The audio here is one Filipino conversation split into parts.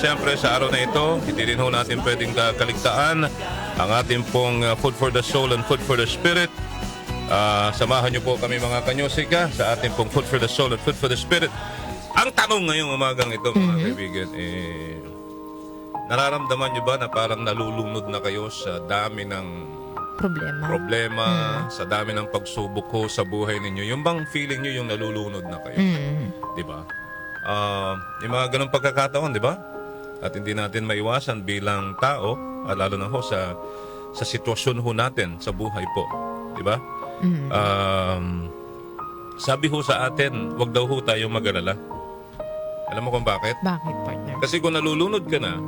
siyempre sa araw na ito, hindi rin ho natin pwedeng kaligtaan ang ating pong food for the soul and food for the spirit. Samahan niyo po kami mga kanyosika sa ating pong food for the soul and food for the spirit. Ang tanong ngayong umagang ito mga kaibigan, nararamdaman niyo ba na parang nalulunod na kayo sa dami ng problema, sa dami ng pagsubok ko sa buhay ninyo? Yung bang feeling niyo yung nalulunod na kayo? Di ba? Yung mga ganong pagkakataon, di ba? At hindi natin maiwasan bilang tao, lalo na ho sa sitwasyon ho natin sa buhay po. Di ba? Sabi ho sa atin, wag daw ho tayong mag-alala. Alam mo kung bakit? Bakit, partner? Kasi kung nalulunod ka na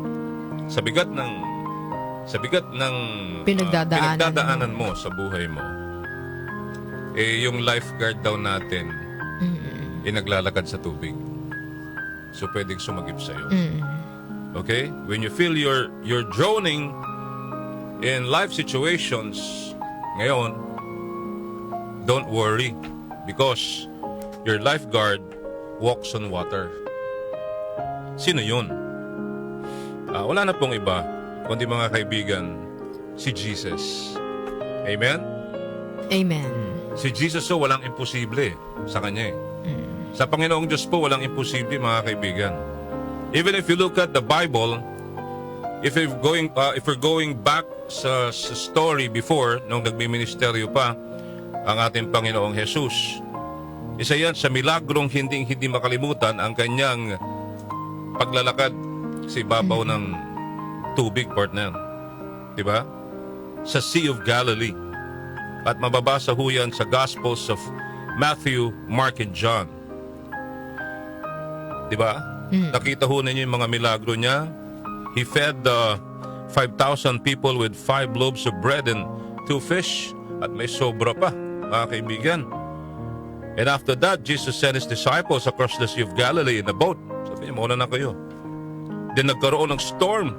sa bigat ng pinagdadaanan mo sa buhay mo, yung lifeguard daw natin naglalakad sa tubig. So pwedeng sumagip sa'yo. Okay? When you feel you're drowning in life situations ngayon, don't worry because your lifeguard walks on water. Sino yun? Wala na pong iba kundi mga kaibigan, si Jesus. Amen? Amen. Si Jesus so walang imposible sa Kanya eh. Sa Panginoong Diyos po walang imposible mga kaibigan. Even if you look at the Bible, if we're going back sa story before nung nagmi-ministeryo pa ang ating Panginoong Jesus, isa yan sa milagrong hindi makalimutan ang kanyang paglalakad sa ibabaw ng tubig, partner. Diba? Sa Sea of Galilee. At mababasa ho yan sa Gospels of Matthew, Mark, and John. Diba? Nakita ho ninyo yung mga milagro niya. He fed the 5,000 people with 5 loaves of bread and 2 fish. At may sobra pa, mga kaibigan. And after that, Jesus sent His disciples across the Sea of Galilee in a boat. Sabi niya, mauna na kayo. Then nagkaroon ng storm.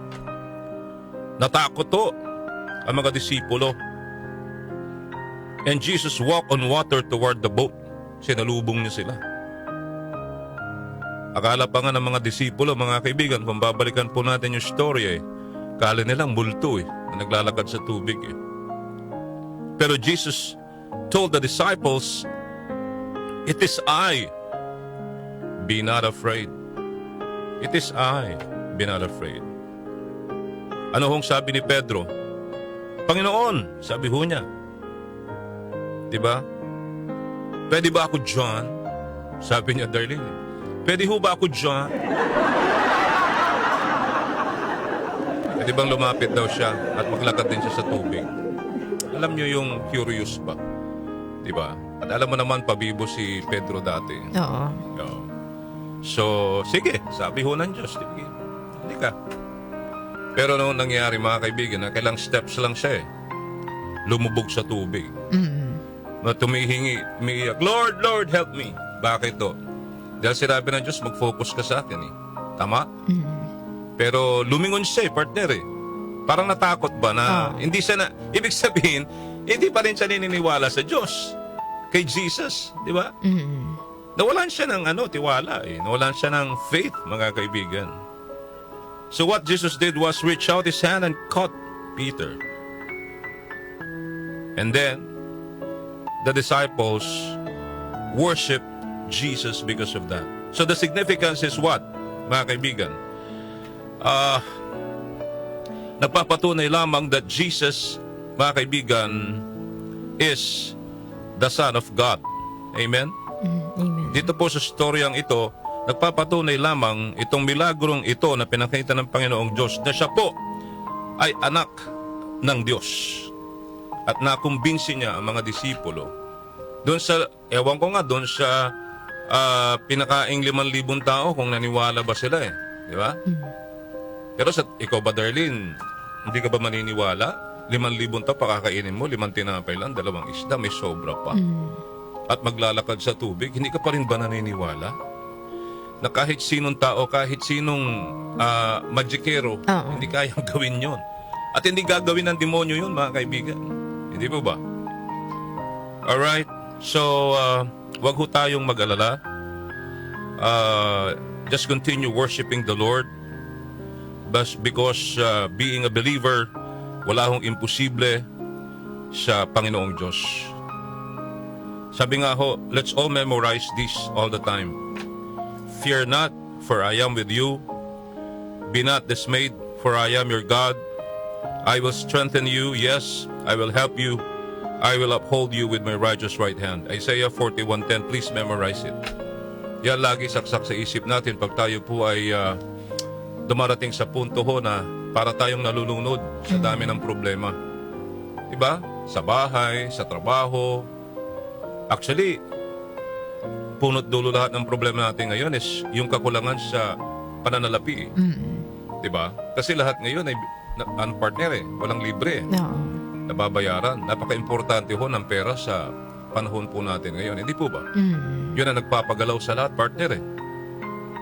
Natakot to ang mga disipulo. And Jesus walked on water toward the boat. Sinalubong niya sila. Akala pa nga ng mga disipulo, mga kaibigan, kung babalikan po natin yung story kala nilang multo na naglalakad sa tubig Pero Jesus told the disciples, "It is I. Be not afraid. It is I. Be not afraid." Ano hong sabi ni Pedro? Panginoon, sabi ho niya. Diba? Pwede ba ako John? Sabi niya, Darlene. Pwede ho ba ako John? Pwede bang lumapit daw siya at maglakad din siya sa tubig? Alam niyo yung curious ba? Diba? At alam mo naman, pabibo si Pedro dati. Oo. So, sige, sabi ho ng Diyos, hindi ka. Pero noong nangyari mga kaibigan, kailang steps lang siya lumubog sa tubig. Na umiiyak, Lord, Lord, help me. Bakit to? Dahil sinabi ng Diyos, mag-focus ka sa akin Tama? Pero lumingon siya partner Parang natakot ba na hindi siya na, ibig sabihin, hindi pa rin siya nininiwala sa Diyos. Kay Jesus, di ba? Nawalan siya ng tiwala Nawalan siya ng faith, mga kaibigan. So what Jesus did was reach out His hand and caught Peter. And then, the disciples worshiped Jesus because of that. So the significance is what, mga kaibigan? Nagpapatunay lamang that Jesus, mga kaibigan, is the Son of God. Amen? Amen. Dito po sa storyang ito, nagpapatunay lamang itong milagrong ito na pinakita ng Panginoong Diyos na siya po ay anak ng Diyos. At nakumbinsi niya ang mga disipulo. Doon sa, ewan ko nga, doon sa pinakaing 5,000 tao kung naniwala ba sila Di ba? Pero ikaw ba, Darlene, hindi ka ba maniniwala? 5,000 tao, pakakainin mo, 5 tinapay lang, 2 isda, may sobra pa. At maglalakad sa tubig, hindi ka pa rin ba naniniwala? Na kahit sinong tao, kahit sinong magikero, hindi kayang gawin yon. At hindi gagawin ng demonyo yun, mga kaibigan. Hindi po ba? Alright? So, wag ho tayong mag-alala. Just continue worshiping the Lord. because being a believer, wala hong imposible sa Panginoong Diyos. Sabi nga ho, let's all memorize this all the time. Fear not, for I am with you. Be not dismayed, for I am your God. I will strengthen you, yes, I will help you. I will uphold you with my righteous right hand. Isaiah 41:10, please memorize it. Yan lagi saksak sa isip natin pag tayo po ay dumarating sa punto ho na para tayong nalulunod sa dami ng problema. Diba? Sa bahay, sa trabaho. Actually, punot dulo lahat ng problema natin ngayon is yung kakulangan sa pananalapi. Diba? Kasi lahat ngayon ay partner walang libre. Oo. Nababayaran. Napaka-importante ho ng pera sa panahon po natin ngayon. Hindi po ba? Yun ang nagpapagalaw sa lahat, partner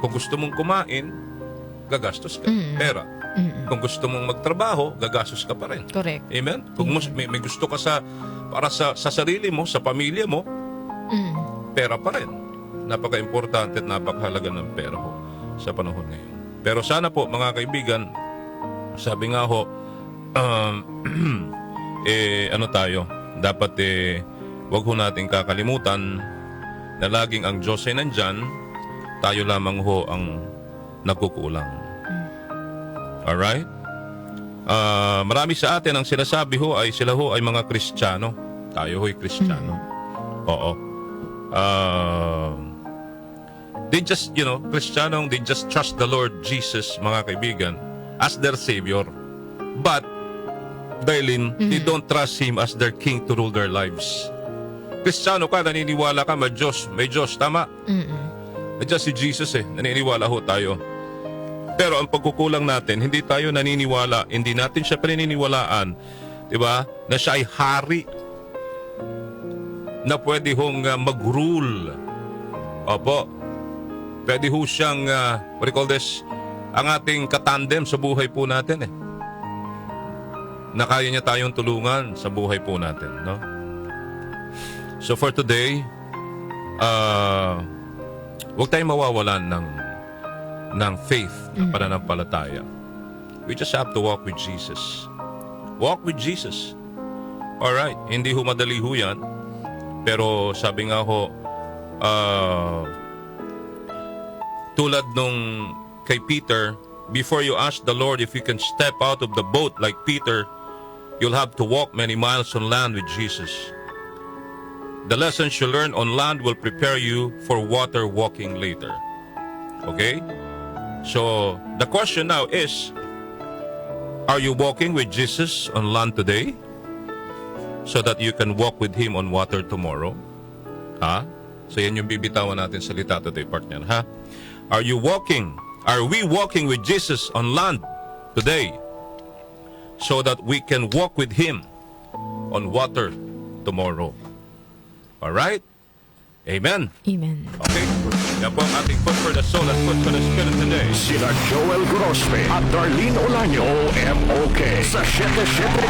Kung gusto mong kumain, gagastos ka. Pera. Kung gusto mong magtrabaho, gagastos ka pa rin. Correct. Amen? Kung may gusto ka para sa sarili mo, sa pamilya mo, pera pa rin. Napaka-importante at napakahalaga ng pera ho sa panahon ngayon. Pero sana po, mga kaibigan, sabi nga ho, ano tayo, dapat wag ho nating kakalimutan na laging ang Diyos ay nandyan, tayo lamang ho ang nagkukulang. Alright? Marami sa atin ang sinasabi ho ay sila ho ay mga Kristiyano. Tayo ho ay Kristiyano. Oo. They just, Kristiyano, they just trust the Lord Jesus, mga kaibigan, as their Savior. But, Darlene, they don't trust Him as their King to rule their lives. Kristiyano ka, naniniwala ka, may Diyos, tama? Nandiyan si Jesus naniniwala ho tayo. Pero ang pagkukulang natin, hindi tayo naniniwala, hindi natin siya paniniwalaan, diba? Na siya ay hari na pwede hong mag-rule. Opo. Pwede ho siyang, what do you call this, ang ating katandem sa buhay po natin na kaya niya tayong tulungan sa buhay po natin, no? So for today, huwag tayong mawawalan ng faith, ng pananampalataya. We just have to walk with Jesus. Walk with Jesus. Alright, hindi ho madali ho yan. Pero sabi nga ho, tulad nung kay Peter, before you ask the Lord if you can step out of the boat like Peter, you'll have to walk many miles on land with Jesus. The lessons you learn on land will prepare you for water walking later. Okay? So, the question now is, are you walking with Jesus on land today so that you can walk with Him on water tomorrow? Ha? So, yan yung bibitawan natin salita today, partner. Ha? Are we walking with Jesus on land today so that we can walk with Him on water tomorrow? Alright? Amen. Amen. Okay? Yan po ang ating food for the soul at food for the spirit today. Sina Joel Grospe at Darlene Olaño, MOK sa 774